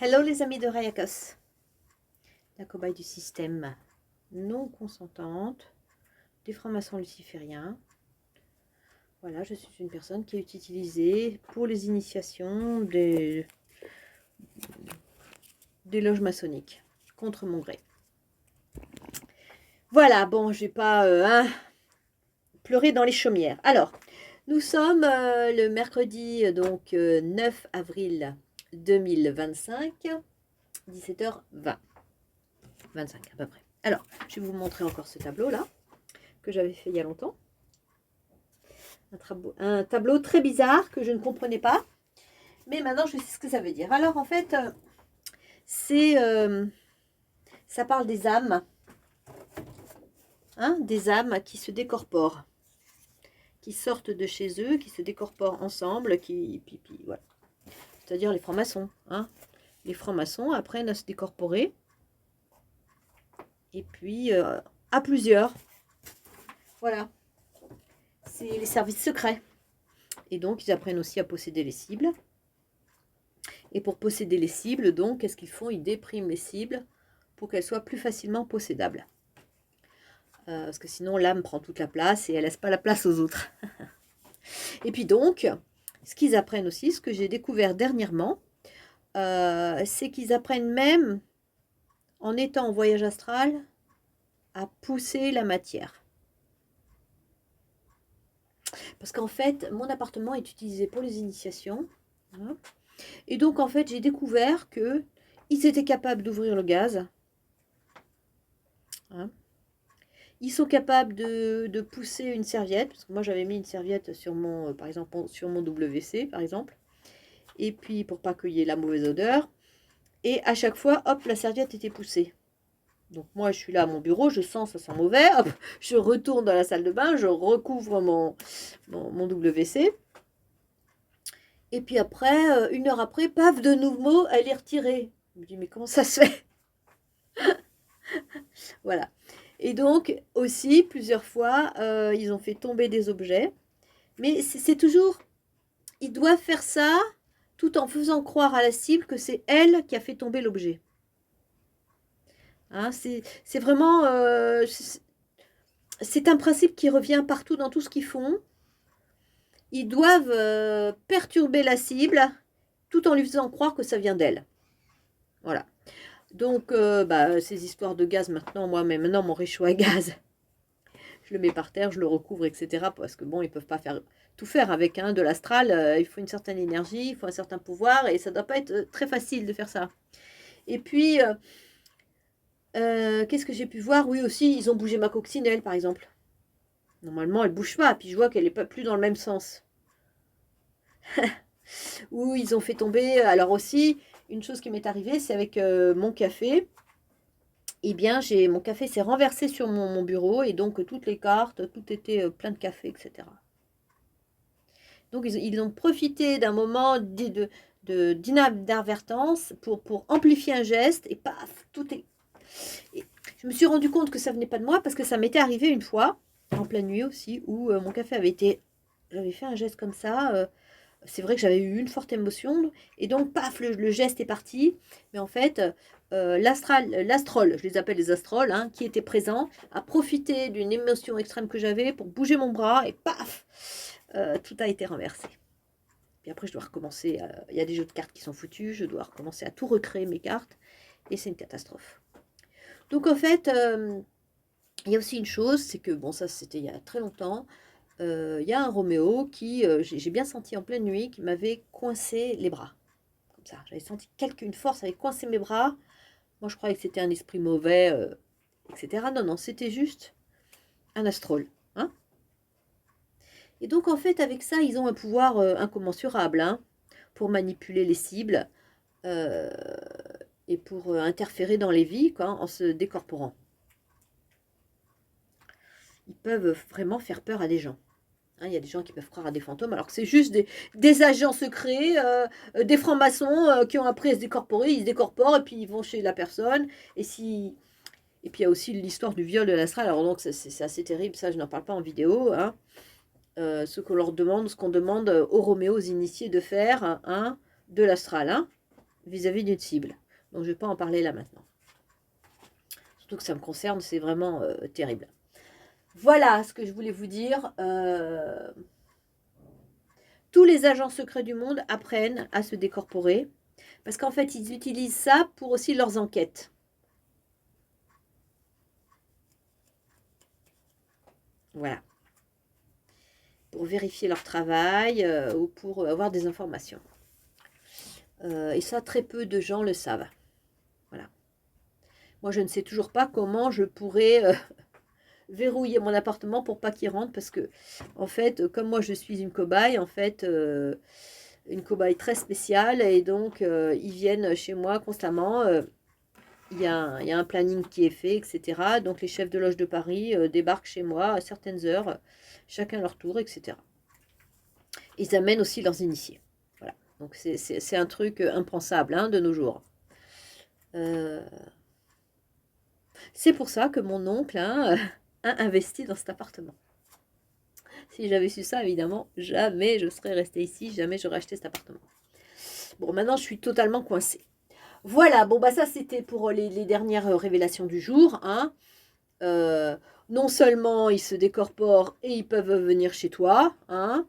Hello les amis de Rayakos, la cobaye du système non consentante, des francs-maçons lucifériens. Voilà, je suis une personne qui est utilisée pour les initiations des loges maçonniques, contre mon gré. Voilà, bon, je vais pas pleurer dans les chaumières. Alors, nous sommes le mercredi 9 avril 2025, 17h20. 25 à peu près. Alors, je vais vous montrer encore ce tableau-là, que j'avais fait il y a longtemps. Un tableau très bizarre que je ne comprenais pas. Mais maintenant, je sais ce que ça veut dire. Alors, en fait, ça parle des âmes. Hein, des âmes qui se décorporent. Qui sortent de chez eux, qui se décorporent ensemble. Voilà. C'est-à-dire les francs-maçons. Hein. Les francs-maçons apprennent à se décorporer. Et puis, à plusieurs. Voilà. C'est les services secrets. Et donc, ils apprennent aussi à posséder les cibles. Et pour posséder les cibles, donc, qu'est-ce qu'ils font? Ils dépriment les cibles pour qu'elles soient plus facilement possédables. Parce que sinon, l'âme prend toute la place et elle laisse pas la place aux autres. Et puis donc, ce qu'ils apprennent aussi, ce que j'ai découvert dernièrement, c'est qu'ils apprennent même, en étant en voyage astral, à pousser la matière. Parce qu'en fait, mon appartement est utilisé pour les initiations. Hein. Et donc, en fait, j'ai découvert qu'ils étaient capables d'ouvrir le gaz. Hein. Ils sont capables de pousser une serviette. Parce que moi, j'avais mis une serviette sur mon, par exemple, sur mon WC, par exemple. Et puis, pour pas qu'il y ait la mauvaise odeur. Et à chaque fois, hop, la serviette était poussée. Donc moi, je suis là à mon bureau, je sens, ça sent mauvais. Hop, je retourne dans la salle de bain, je recouvre mon WC. Et puis après, 1 heure après, paf, de nouveau, elle est retirée. Je me dis, mais comment ça se fait? Voilà. Et donc, aussi, plusieurs fois, ils ont fait tomber des objets. Mais c'est toujours... Ils doivent faire ça tout en faisant croire à la cible que c'est elle qui a fait tomber l'objet. Hein, c'est vraiment... c'est un principe qui revient partout dans tout ce qu'ils font. Ils doivent perturber la cible tout en lui faisant croire que ça vient d'elle. Voilà. Donc, ces histoires de gaz maintenant, moi, mais maintenant, mon réchaud à gaz, je le mets par terre, je le recouvre, etc. Parce que bon, ils ne peuvent pas tout faire avec de l'astral. Il faut une certaine énergie, il faut un certain pouvoir et ça ne doit pas être très facile de faire ça. Et puis, qu'est-ce que j'ai pu voir? Oui, aussi, ils ont bougé ma coccinelle, par exemple. Normalement, elle ne bouge pas. Puis je vois qu'elle n'est pas plus dans le même sens. Ou ils ont fait tomber... Alors aussi, une chose qui m'est arrivée, c'est avec mon café. Eh bien, mon café s'est renversé sur mon bureau. Et donc, toutes les cartes, tout était plein de café, etc. Donc, ils ont profité d'un moment d'inadvertance pour amplifier un geste. Et paf, tout est... Et je me suis rendu compte que ça venait pas de moi parce que ça m'était arrivé une fois, en pleine nuit aussi, où mon café avait été... J'avais fait un geste comme ça. C'est vrai que j'avais eu une forte émotion. Et donc, paf, le geste est parti. Mais en fait, l'astrol, je les appelle les astrols, hein, qui était présent, a profité d'une émotion extrême que j'avais pour bouger mon bras. Et paf, tout a été renversé. Puis après, je dois recommencer. Il y a des jeux de cartes qui sont foutus. Je dois recommencer à tout recréer mes cartes. Et c'est une catastrophe. Donc, en fait... il y a aussi une chose, c'est que, bon, ça c'était il y a très longtemps, il y a un Roméo qui, j'ai bien senti en pleine nuit, qui m'avait coincé les bras. Comme ça, j'avais senti une force avait coincé mes bras. Moi, je croyais que c'était un esprit mauvais, etc. Non, non, c'était juste un astrol. Hein. Et donc, en fait, avec ça, ils ont un pouvoir incommensurable hein, pour manipuler les cibles et pour interférer dans les vies quoi, en se décorporant. Ils peuvent vraiment faire peur à des gens. Hein, il y a des gens qui peuvent croire à des fantômes, alors que c'est juste des agents secrets, des francs-maçons qui ont appris à se décorporer. Ils se décorporent et puis ils vont chez la personne. Et puis il y a aussi l'histoire du viol de l'astral. Alors donc c'est assez terrible, ça je n'en parle pas en vidéo. Hein. Ce qu'on leur demande, ce qu'on demande aux Roméos, aux initiés de faire hein, de l'astral. Hein. vis-à-vis d'une cible. Donc je ne vais pas en parler là maintenant. Surtout que ça me concerne, c'est vraiment terrible. Voilà ce que je voulais vous dire. Tous les agents secrets du monde apprennent à se décorporer. Parce qu'en fait, ils utilisent ça pour aussi leurs enquêtes. Voilà. Pour vérifier leur travail ou pour avoir des informations. Et ça, très peu de gens le savent. Voilà. Moi, je ne sais toujours pas comment je pourrais verrouiller mon appartement pour pas qu'il rentre. Parce que, en fait, comme moi, je suis une cobaye, en fait, une cobaye très spéciale. Et donc, ils viennent chez moi constamment. Il y a un planning qui est fait, etc. Donc, les chefs de loge de Paris débarquent chez moi à certaines heures, chacun leur tour, etc. Ils amènent aussi leurs initiés. Voilà. Donc, c'est un truc impensable hein, de nos jours. C'est pour ça que mon oncle hein, a investi dans cet appartement. Si j'avais su ça, évidemment, jamais je serais restée ici, jamais j'aurais acheté cet appartement. Bon, maintenant, je suis totalement coincée. Voilà, bon, bah ça, c'était pour les dernières révélations du jour. Hein. Non seulement ils se décorporent et ils peuvent venir chez toi, hein.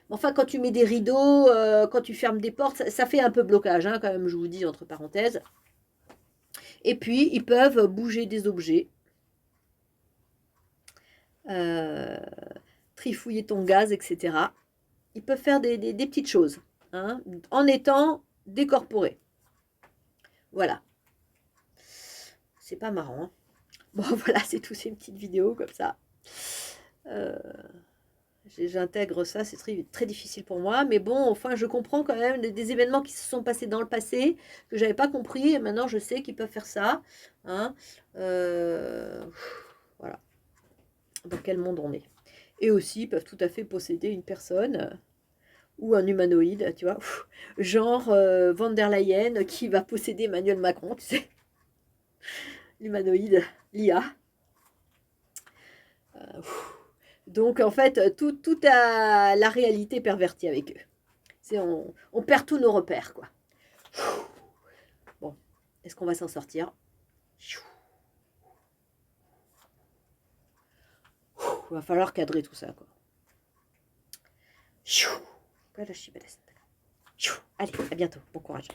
Enfin, quand tu mets des rideaux, quand tu fermes des portes, ça fait un peu blocage, hein, quand même, je vous dis, entre parenthèses. Et puis, ils peuvent bouger des objets. Trifouiller ton gaz, etc. Ils peuvent faire des petites choses, hein, en étant décorporés. Voilà. C'est pas marrant. Hein. Bon, voilà, c'est tout, c'est une petite vidéo comme ça. J'intègre ça, c'est très, très difficile pour moi. Mais bon, enfin, je comprends quand même des événements qui se sont passés dans le passé, que j'avais pas compris. Et maintenant, je sais qu'ils peuvent faire ça. Hein. Voilà. Dans quel monde on est. Et aussi, ils peuvent tout à fait posséder une personne ou un humanoïde, tu vois. Genre Van der Leyen qui va posséder Emmanuel Macron, tu sais. L'humanoïde, l'IA. Donc, en fait, tout a la réalité pervertie avec eux. On perd tous nos repères, quoi. Bon, est-ce qu'on va s'en sortir? Il va falloir cadrer tout ça, quoi. Allez, à bientôt. Bon courage.